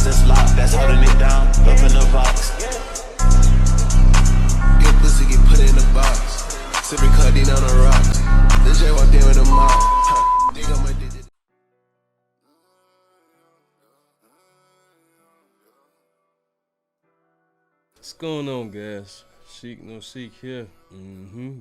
niggas that's locked, that's holding it down, up in the box. Your pussy get put in the box. Sipping cutting on the rocks. The J walked in with a mop. Think I'm addicted. What's going on, guys? Seek No Seek here.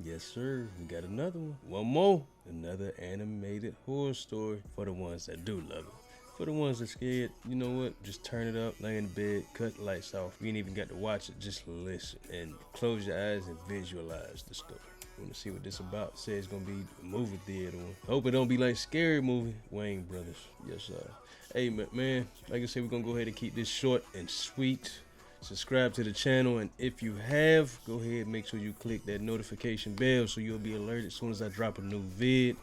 Yes sir, we got another one more, another animated horror story for the ones that do love it. For the ones that scared, you know what, just turn it up, lay in bed, cut the lights off. You ain't even got to watch it, just listen and close your eyes and visualize the story. Want to see what this about? Say it's gonna be a movie theater one. Hope it don't be like Scary Movie. Wayne Brothers. Yes sir. Hey man, like I said, we're gonna go ahead and keep this short and sweet. Subscribe to the channel, and if you have, go ahead and make sure you click that notification bell so you'll be alerted as soon as I drop a new vid.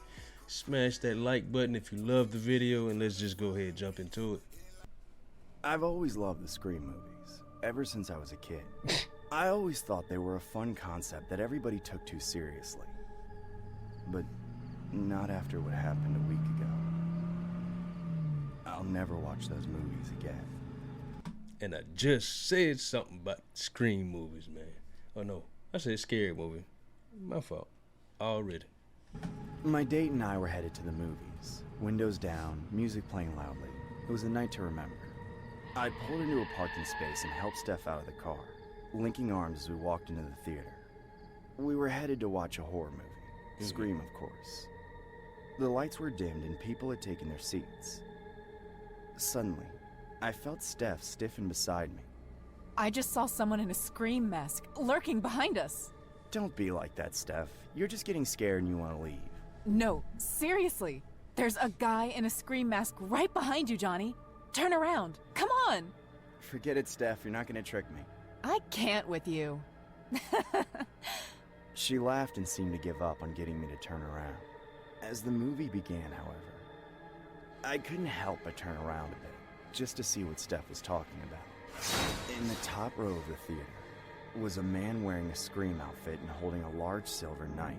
Smash that like button if you love the video, and let's just go ahead and jump into it. I've always loved the Scream movies, ever since I was a kid. I always thought they were a fun concept that everybody took too seriously. But not after what happened a week ago. I'll never watch those movies again. And I just said something about Scream movies, man. Oh no, I said Scary Movie. My fault. Already. My date and I were headed to the movies. Windows down, music playing loudly. It was a night to remember. I pulled into a parking space and helped Steph out of the car, linking arms as we walked into the theater. We were headed to watch a horror movie. Scream, of course. The lights were dimmed and people had taken their seats. Suddenly, I felt Steph stiffen beside me. I just saw someone in a Scream mask lurking behind us. Don't be like that, Steph. You're just getting scared and you want to leave. No, seriously. There's a guy in a Scream mask right behind you, Johnny. Turn around. Come on. Forget it, Steph. You're not going to trick me. I can't with you. She laughed and seemed to give up on getting me to turn around. As the movie began, however, I couldn't help but turn around a bit, just to see what Steph was talking about. In the top row of the theater was a man wearing a Scream outfit and holding a large silver knife.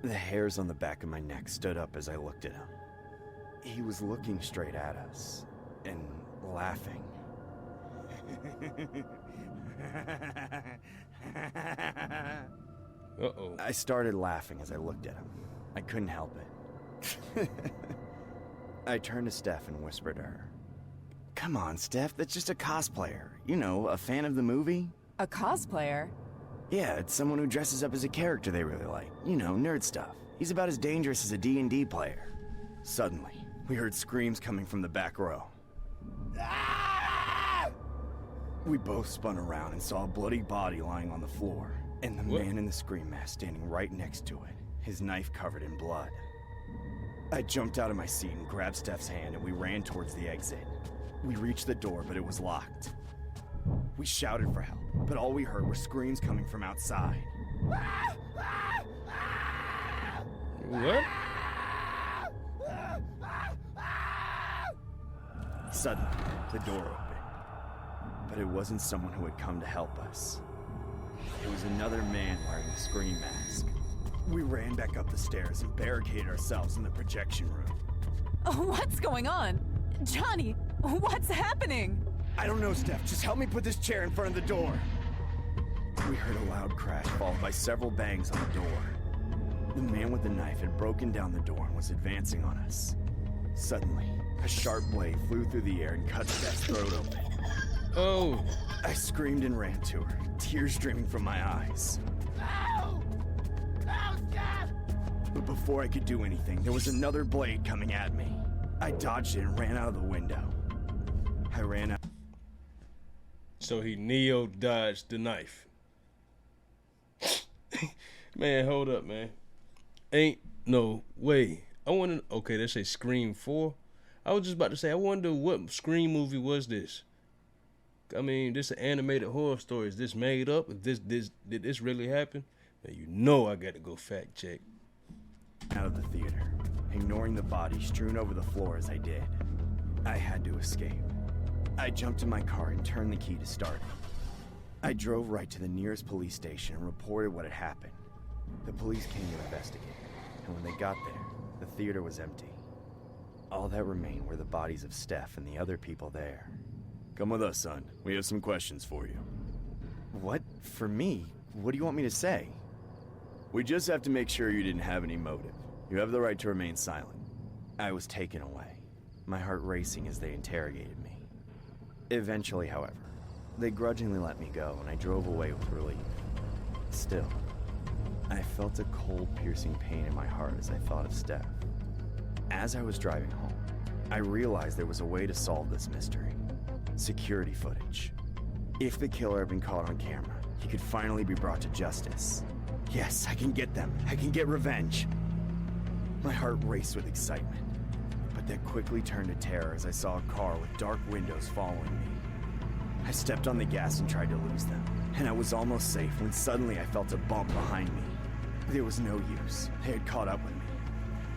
The hairs on the back of my neck stood up as I looked at him. He was looking straight at us and laughing. Uh-oh. I started laughing as I looked at him. I couldn't help it. I turned to Steph and whispered to her, "Come on, Steph, that's just a cosplayer. You know, a fan of the movie." A cosplayer? Yeah, it's someone who dresses up as a character they really like. You know, nerd stuff. He's about as dangerous as a D&D player. Suddenly, we heard screams coming from the back row. We both spun around and saw a bloody body lying on the floor, and the man in the Scream mask standing right next to it, his knife covered in blood. I jumped out of my seat and grabbed Steph's hand, and we ran towards the exit. We reached the door, but it was locked. We shouted for help, but all we heard were screams coming from outside. What? Suddenly, the door opened, but it wasn't someone who had come to help us. It was another man wearing a Scream mask. We ran back up the stairs and barricaded ourselves in the projection room. What's going on? Johnny, what's happening? I don't know, Steph. Just help me put this chair in front of the door. We heard a loud crash followed by several bangs on the door. The man with the knife had broken down the door and was advancing on us. Suddenly, a sharp blade flew through the air and cut Steph's throat open. Oh. I screamed and ran to her, tears streaming from my eyes. No! No, Steph! But before I could do anything, there was another blade coming at me. I dodged it and ran out of the window. I ran out. So he Neo dodged the knife. Man, hold up, man. Ain't no way. I wonder, okay, they say Scream 4. I was just about to say, I wonder what Scream movie was this? I mean, this is an animated horror story. Is this made up? Did this really happen? Now, you know I got to go fact check. Out of the theater, ignoring the body strewn over the floor as I did. I had to escape. I jumped in my car and turned the key to start it. I drove right to the nearest police station and reported what had happened. The police came to investigate, and when they got there, the theater was empty. All that remained were the bodies of Steph and the other people there. Come with us, son. We have some questions for you. What? For me? What do you want me to say? We just have to make sure you didn't have any motive. You have the right to remain silent. I was taken away, my heart racing as they interrogated me. Eventually, however, they grudgingly let me go and I drove away with relief. Still, I felt a cold, piercing pain in my heart as I thought of Steph. As I was driving home, I realized there was a way to solve this mystery. Security footage. If the killer had been caught on camera, he could finally be brought to justice. Yes, I can get them. I can get revenge. My heart raced with excitement, but that quickly turned to terror as I saw a car with dark windows following me. I stepped on the gas and tried to lose them, and I was almost safe when suddenly I felt a bump behind me. There was no use. They had caught up with me.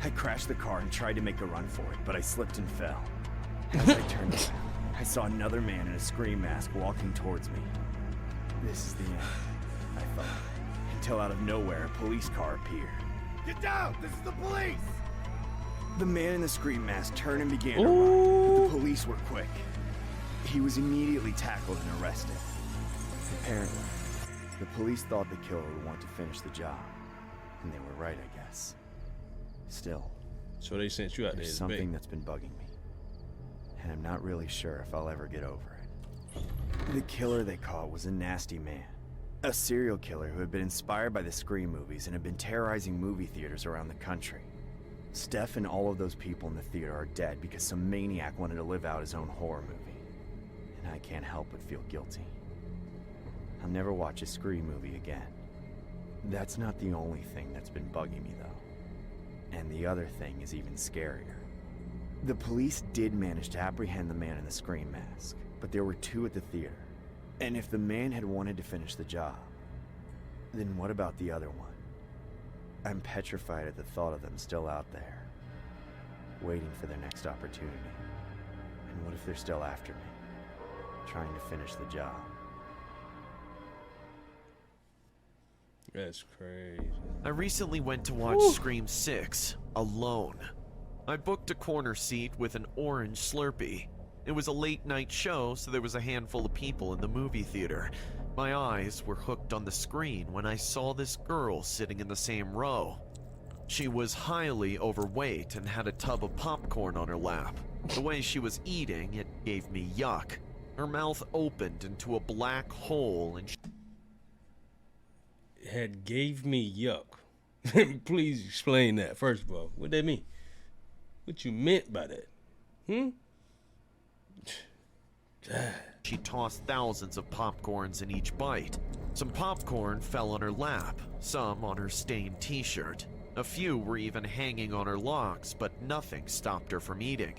I crashed the car and tried to make a run for it, but I slipped and fell. As I turned around, I saw another man in a scream mask walking towards me. This is the end, I thought, until out of nowhere a police car appeared. Get down! This is the police! The man in the scream mask turned and began to run, but the police were quick. He was immediately tackled and arrested. Apparently, the police thought the killer would want to finish the job, and they were right, I guess. Still, So they sent you out there there's as something bait. that's been bugging me, and I'm not really sure if I'll ever get over it. The killer they caught was a nasty man. A serial killer who had been inspired by the Scream movies and had been terrorizing movie theaters around the country. Steph and all of those people in the theater are dead because some maniac wanted to live out his own horror movie. And I can't help but feel guilty. I'll never watch a Scream movie again. That's not the only thing that's been bugging me, though. And the other thing is even scarier. The police did manage to apprehend the man in the Scream mask, but there were two at the theater. And if the man had wanted to finish the job, then what about the other one? I'm petrified at the thought of them still out there, waiting for their next opportunity. And what if they're still after me, trying to finish the job? That's crazy. I recently went to watch Scream 6 alone. I booked a corner seat with an orange Slurpee. It was a late night show, so there was a handful of people in the movie theater. My eyes were hooked on the screen when I saw this girl sitting in the same row. She was highly overweight and had a tub of popcorn on her lap. The way she was eating, it gave me yuck. Her mouth opened into a black hole and Had gave me yuck. Please explain that, first of all. What that mean? What you meant by that? she tossed thousands of popcorns in each bite. Some popcorn fell on her lap, some on her stained t-shirt. A few were even hanging on her locks, but nothing stopped her from eating.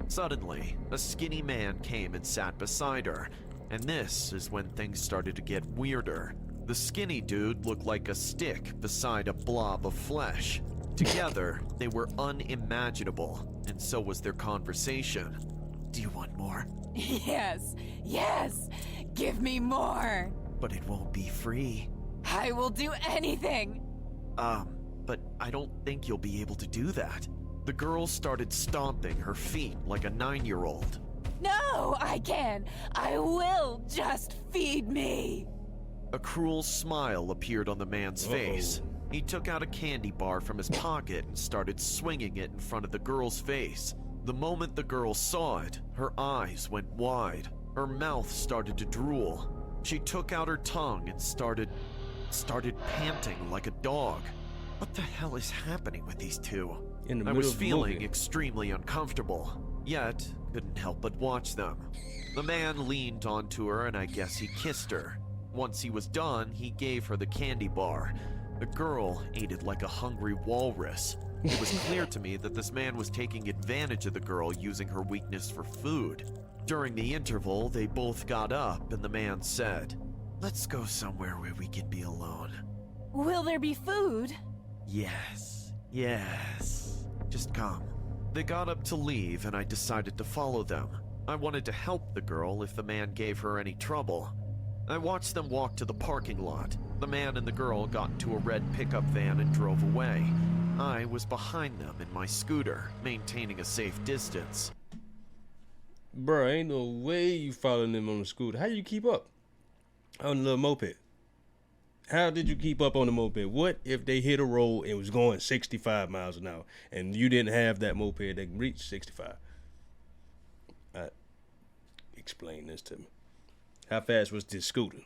Suddenly, a skinny man came and sat beside her, and this is when things started to get weirder. The skinny dude looked like a stick beside a blob of flesh. Together, they were unimaginable, and so was their conversation. Do you want more? Yes, yes! Give me more! But it won't be free. I will do anything! But I don't think you'll be able to do that. The girl started stomping her feet like a 9-year-old. No, I can! I will! Just feed me! A cruel smile appeared on the man's face. He took out a candy bar from his pocket and started swinging it in front of the girl's face. The moment the girl saw it, her eyes went wide. Her mouth started to drool. She took out her tongue and started panting like a dog. What the hell is happening with these two? In the I middle was of the feeling movie. extremely uncomfortable, yet couldn't help but watch them. The man leaned onto her and I guess he kissed her. Once he was done, he gave her the candy bar. The girl ate it like a hungry walrus. It was clear to me that this man was taking advantage of the girl using her weakness for food. During the interval, they both got up and the man said, "Let's go somewhere where we can be alone." Will there be food? Yes, just come. They got up to leave and I decided to follow them. I wanted to help the girl if the man gave her any trouble. I watched them walk to the parking lot. The man and the girl got into a red pickup van and drove away. I was behind them in my scooter, maintaining a safe distance. Bro, ain't no way you following them on the scooter. How you keep up on the little moped? How did you keep up on the moped? What if they hit a road and was going 65 miles an hour and you didn't have that moped that can reach 65? Explain this to me. How fast was this scooter?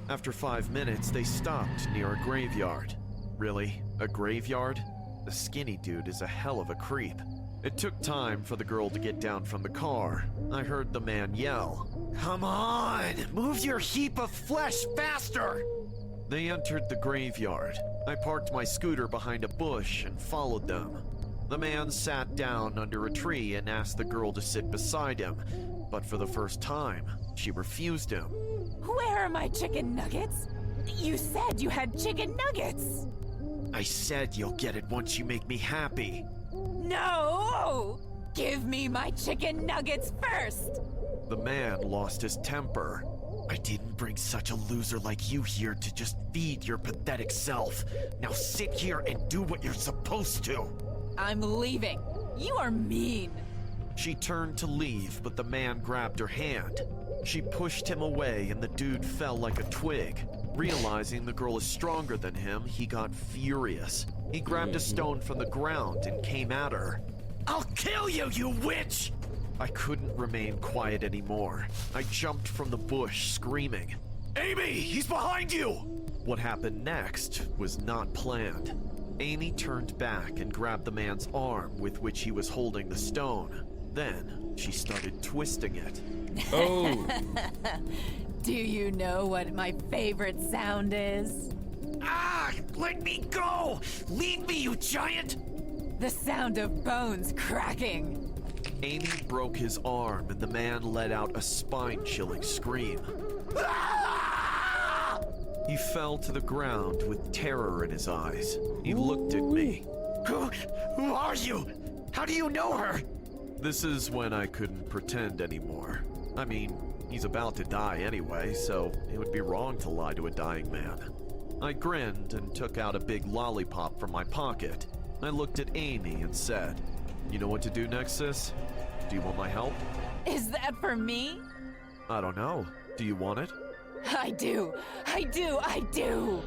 After 5 minutes, they stopped near a graveyard. Really? A graveyard? The skinny dude is a hell of a creep. It took time for the girl to get down from the car. I heard the man yell, "Come on! Move your heap of flesh faster!" They entered the graveyard. I parked my scooter behind a bush and followed them. The man sat down under a tree and asked the girl to sit beside him, but for the first time, she refused him. Where are my chicken nuggets? You said you had chicken nuggets. I said you'll get it once you make me happy. No! Give me my chicken nuggets first! The man lost his temper. I didn't bring such a loser like you here to just feed your pathetic self. Now sit here and do what you're supposed to. I'm leaving. You are mean. She turned to leave, but the man grabbed her hand. She pushed him away and the dude fell like a twig. Realizing the girl is stronger than him, he got furious. He grabbed a stone from the ground and came at her. "I'll kill you, you witch!" I couldn't remain quiet anymore. I jumped from the bush, screaming, "Amy, he's behind you!" What happened next was not planned. Amy turned back and grabbed the man's arm with which he was holding the stone. Then she started twisting it. Oh, Do you know what my favorite sound is? Ah! Let me go! Leave me, you giant! The sound of bones cracking. Amy broke his arm and the man let out a spine-chilling scream. Ah! He fell to the ground with terror in his eyes. He looked at me. Who are you? How do you know her? This is when I couldn't pretend anymore. I mean, he's about to die anyway, so it would be wrong to lie to a dying man. I grinned and took out a big lollipop from my pocket. I looked at Amy and said, "You know what to do next, sis? Do you want my help?" Is that for me? I don't know. Do you want it? I do. I do. I do.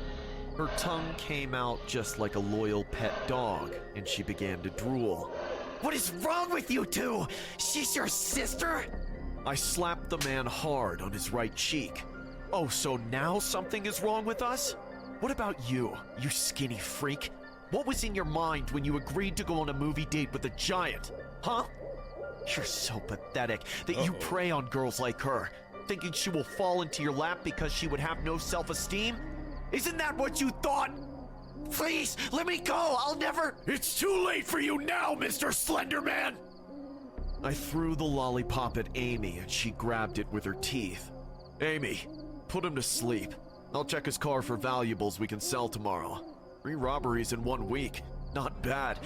Her tongue came out just like a loyal pet dog, and she began to drool. "What is wrong with you two? She's your sister?" I slapped the man hard on his right cheek. "Oh, so now something is wrong with us? What about you, you skinny freak? What was in your mind when you agreed to go on a movie date with a giant? Huh? You're so pathetic that you prey on girls like her, thinking she will fall into your lap because she would have no self-esteem? Isn't that what you thought? Please, let me go! I'll never— It's too late for you now, Mr. Slenderman!" I threw the lollipop at Amy and she grabbed it with her teeth. "Amy, put him to sleep. I'll check his car for valuables we can sell tomorrow. 3 robberies in 1 week. Not bad.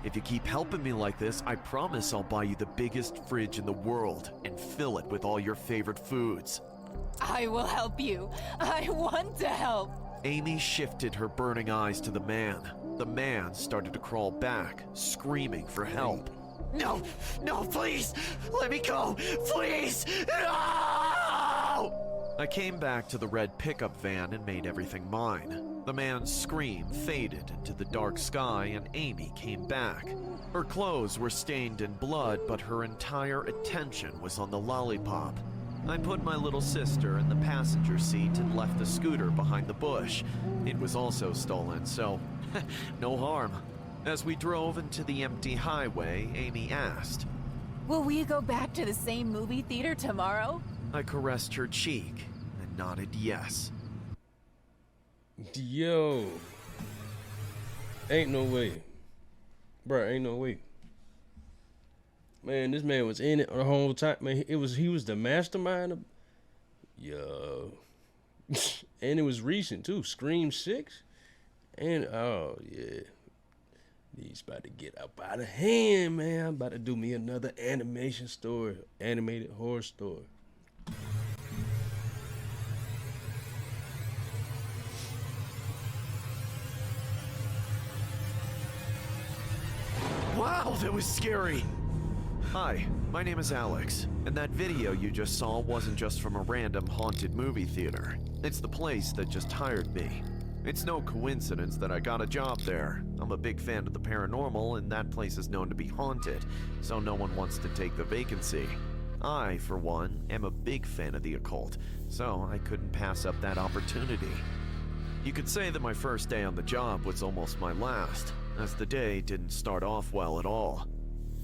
If you keep helping me like this, I promise I'll buy you the biggest fridge in the world and fill it with all your favorite foods." I will help you. I want to help. Amy shifted her burning eyes to the man. The man started to crawl back, screaming for help. "No, no, please! Let me go! Please! No!" I came back to the red pickup van and made everything mine. The man's scream faded into the dark sky and Amy came back. Her clothes were stained in blood, but her entire attention was on the lollipop. I put my little sister in the passenger seat and left the scooter behind the bush. It was also stolen, so no harm. As we drove into the empty highway, Amy asked, Will we go back to the same movie theater tomorrow? I caressed her cheek and nodded yes. yo. Ain't no way. Bruh, ain't no way. Man, this man was in it the whole time. Man, he was the mastermind of, yo. And it was recent too. Scream 6. And oh yeah. He's about to get up out of hand, man. I'm about to do me another animation story. Animated horror story. Wow, that was scary. Hi, my name is Alex, and that video you just saw wasn't just from a random haunted movie theater. It's the place that just hired me. It's no coincidence that I got a job there. I'm a big fan of the paranormal, and that place is known to be haunted, so no one wants to take the vacancy. I, for one, am a big fan of the occult, so I couldn't pass up that opportunity. You could say that my first day on the job was almost my last, as the day didn't start off well at all.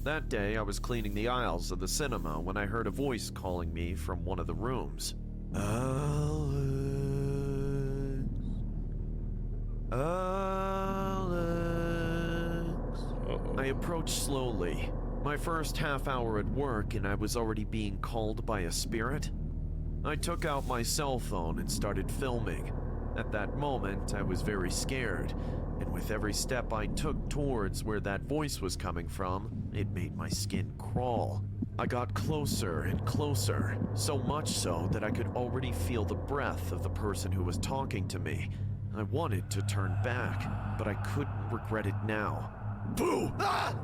That day, I was cleaning the aisles of the cinema when I heard a voice calling me from one of the rooms. Alex. I approached slowly. My first half hour at work, and I was already being called by a spirit. I took out my cell phone and started filming. At that moment, I was very scared, and with every step I took towards where that voice was coming from, it made my skin crawl. I got closer and closer, so much so that I could already feel the breath of the person who was talking to me. I wanted to turn back, but I couldn't regret it now. Boo! Ah!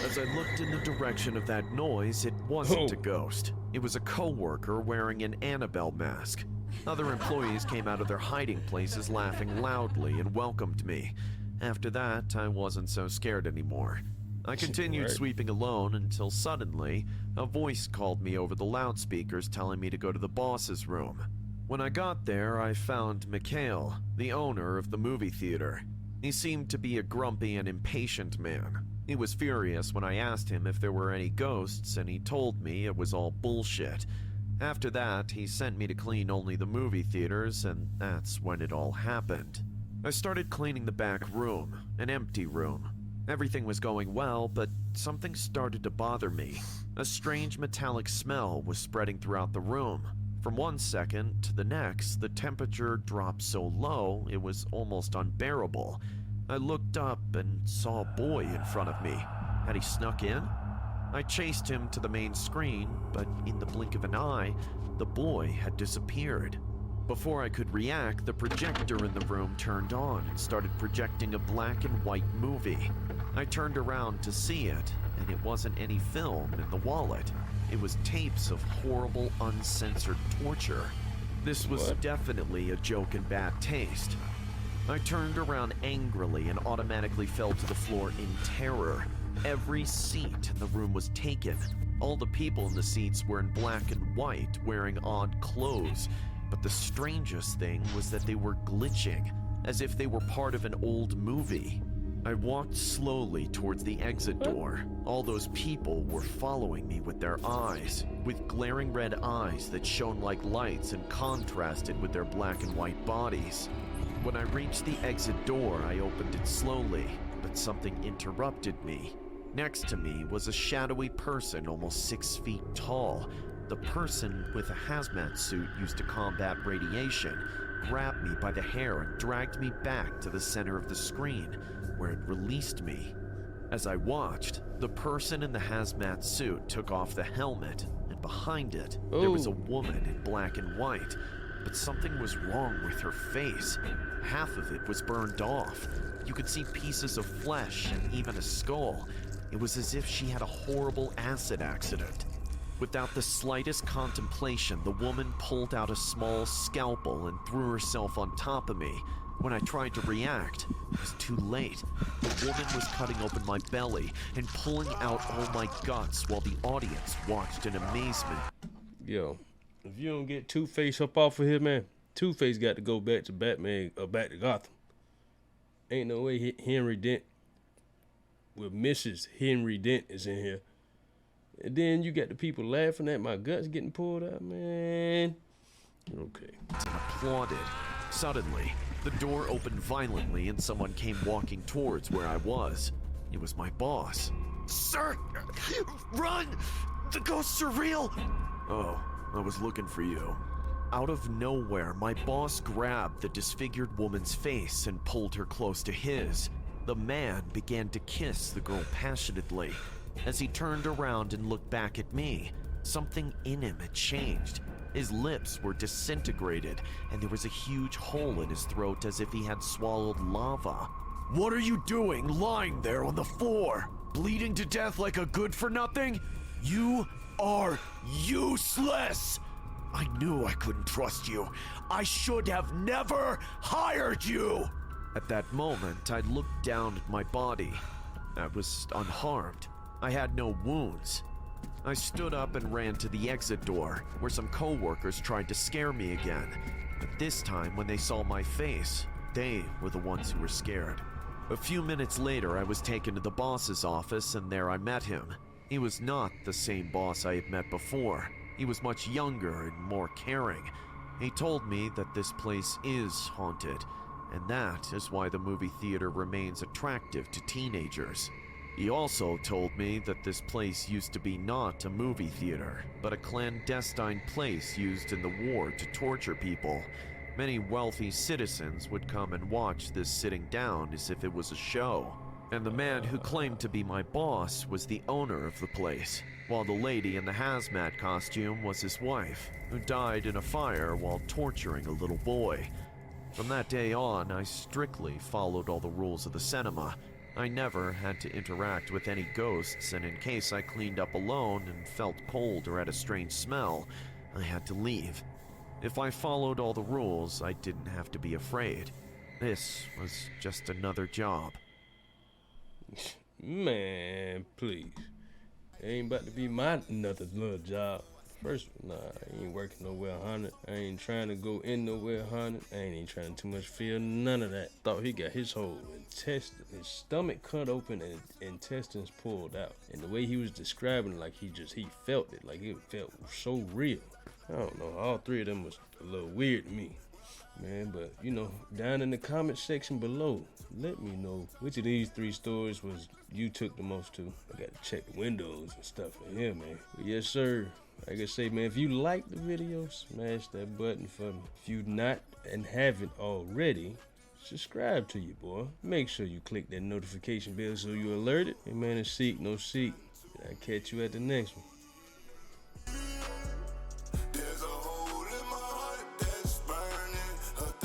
As I looked in the direction of that noise, it wasn't a ghost. It was a coworker wearing an Annabelle mask. Other employees came out of their hiding places laughing loudly and welcomed me. After that, I wasn't so scared anymore. I continued sweeping alone until suddenly, a voice called me over the loudspeakers telling me to go to the boss's room. When I got there, I found Mikhail, the owner of the movie theater. He seemed to be a grumpy and impatient man. He was furious when I asked him if there were any ghosts, and he told me it was all bullshit. After that, he sent me to clean only the movie theaters, and that's when it all happened. I started cleaning the back room, an empty room. Everything was going well, but something started to bother me. A strange metallic smell was spreading throughout the room. From 1 second to the next, the temperature dropped so low it was almost unbearable. I looked up and saw a boy in front of me. Had he snuck in? I chased him to the main screen, but in the blink of an eye, the boy had disappeared. Before I could react, the projector in the room turned on and started projecting a black and white movie. I turned around to see it, and it wasn't any film in the wallet. It was tapes of horrible, uncensored torture. This was definitely a joke in bad taste. I turned around angrily and automatically fell to the floor in terror. Every seat in the room was taken. All the people in the seats were in black and white, wearing odd clothes. But the strangest thing was that they were glitching, as if they were part of an old movie. I walked slowly towards the exit door. All those people were following me with their eyes, with glaring red eyes that shone like lights and contrasted with their black and white bodies. When I reached the exit door, I opened it slowly, but something interrupted me. Next to me was a shadowy person almost 6 feet tall. The person with a hazmat suit used to combat radiation grabbed me by the hair and dragged me back to the center of the screen, where it released me. As I watched, the person in the hazmat suit took off the helmet, and behind it, there was a woman in black and white. But something was wrong with her face. Half of it was burned off. You could see pieces of flesh and even a skull. It was as if she had a horrible acid accident. Without the slightest contemplation, the woman pulled out a small scalpel and threw herself on top of me. When I tried to react, it was too late. The woman was cutting open my belly and pulling out all my guts while the audience watched in amazement. Yo, if you don't get Two-Face up off of here, man, Two-Face got to go back to Batman, back to Gotham. Ain't no way Henry Dent, well, Mrs. Henry Dent is in here. And then you got the people laughing at my guts getting pulled out, man. Okay. And applauded. Suddenly, the door opened violently and someone came walking towards where I was. It was my boss. Sir, run! The ghosts are real! Oh, I was looking for you. Out of nowhere, my boss grabbed the disfigured woman's face and pulled her close to his. The man began to kiss the girl passionately. As he turned around and looked back at me, something in him had changed. His lips were disintegrated, and there was a huge hole in his throat as if he had swallowed lava. What are you doing lying there on the floor? Bleeding to death like a good-for-nothing? You are useless! I knew I couldn't trust you. I should have never hired you! At that moment, I looked down at my body. I was unharmed. I had no wounds. I stood up and ran to the exit door, where some co-workers tried to scare me again. But this time, when they saw my face, they were the ones who were scared. A few minutes later, I was taken to the boss's office, and there I met him. He was not the same boss I had met before. He was much younger and more caring. He told me that this place is haunted, and that is why the movie theater remains attractive to teenagers. He also told me that this place used to be not a movie theater, but a clandestine place used in the war to torture people. Many wealthy citizens would come and watch this sitting down as if it was a show. And the man who claimed to be my boss was the owner of the place, while the lady in the hazmat costume was his wife, who died in a fire while torturing a little boy. From that day on, I strictly followed all the rules of the cinema. I never had to interact with any ghosts, and in case I cleaned up alone and felt cold or had a strange smell, I had to leave. If I followed all the rules, I didn't have to be afraid. This was just another job. Man, please. It ain't about to be my nothing little job. First, nah, I ain't working nowhere haunted. I ain't trying to go in nowhere haunted. I ain't even trying to too much feel none of that. Thought he got his whole intestine, his stomach cut open and intestines pulled out. And the way he was describing it, like he felt it, like it felt so real. I don't know, all three of them was a little weird to me. Man, but you know, down in the comment section below, let me know which of these three stories was you took the most to. I gotta check the windows and stuff in here, man. But yes, sir. Like I say, man, if you like the video, smash that button for me. If you not and haven't already, subscribe to you, boy. Make sure you click that notification bell so you're alerted. Hey, man, it's Seek No Seek. I'll catch you at the next one.